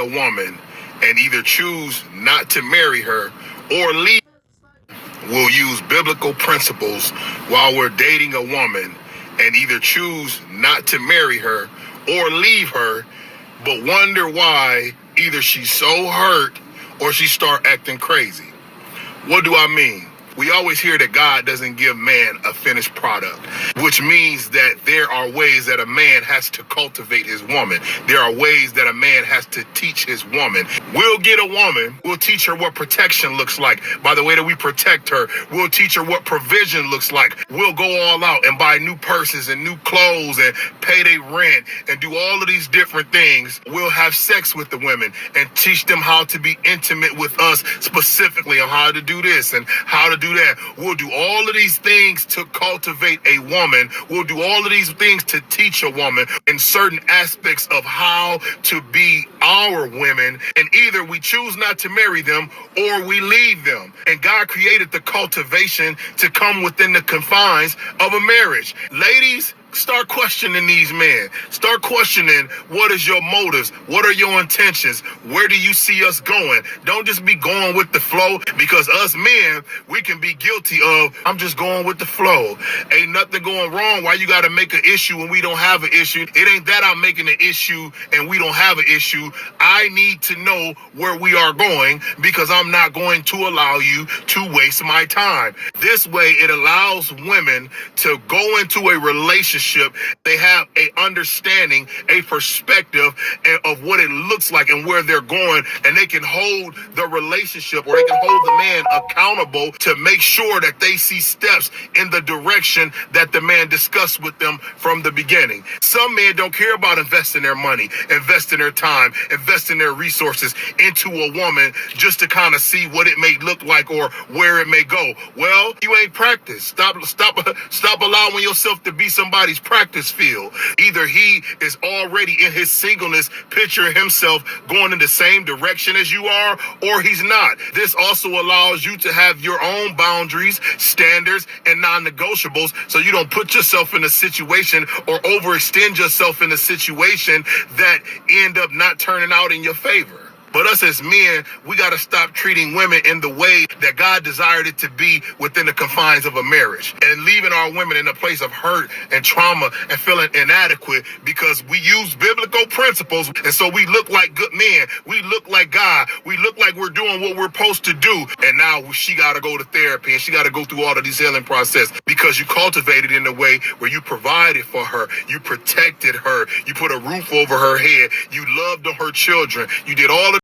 a woman and either choose not to marry her or leave. We'll use biblical principles while we're dating a woman and either choose not to marry her or leave her, but wonder why either she's so hurt or she start acting crazy. What do I mean? We always hear that God doesn't give man a finished product, which means that there are ways that a man has to cultivate his woman. There are ways that a man has to teach his woman. We'll get a woman, we'll teach her what protection looks like by the way that we protect her. We'll teach her what provision looks like. We'll go all out and buy new purses and new clothes and pay their rent and do all of these different things. We'll have sex with the women and teach them how to be intimate with us, specifically on how to do this and how to do that. We'll do all of these things to cultivate a woman. We'll do all of these things to teach a woman in certain aspects of how to be our women. And either we choose not to marry them or we leave them. And God created the cultivation to come within the confines of a marriage. Ladies, start questioning these men. Start questioning, what is your motives? What are your intentions? Where do you see us going? Don't just be going with the flow, because us men, we can be guilty of, I'm just going with the flow. Ain't nothing going wrong. Why you got to make an issue when we don't have an issue? It ain't that I'm making an issue and we don't have an issue. I need to know where we are going, because I'm not going to allow you to waste my time. This way, it allows women to go into a relationship. They have a understanding, a perspective of what it looks like and where they're going, and they can hold the relationship, or they can hold the man accountable to make sure that they see steps in the direction that the man discussed with them from the beginning. Some men don't care about investing their money, investing their time, investing their resources into a woman just to kind of see what it may look like or where it may go. Well, you ain't practiced. Stop allowing yourself to be somebody's practice field. Either he is already in his singleness, picturing himself going in the same direction as you are, or he's not. This also allows you to have your own boundaries, standards, and non-negotiables, so you don't put yourself in a situation or overextend yourself in a situation that end up not turning out in your favor. But us as men, we got to stop treating women in the way that God desired it to be within the confines of a marriage, and leaving our women in a place of hurt and trauma and feeling inadequate because we use biblical principles. And so we look like good men. We look like God. We look like we're doing what we're supposed to do. And now she got to go to therapy and she got to go through all of these healing process because you cultivated in a way where you provided for her. You protected her. You put a roof over her head. You loved on her children. You did all of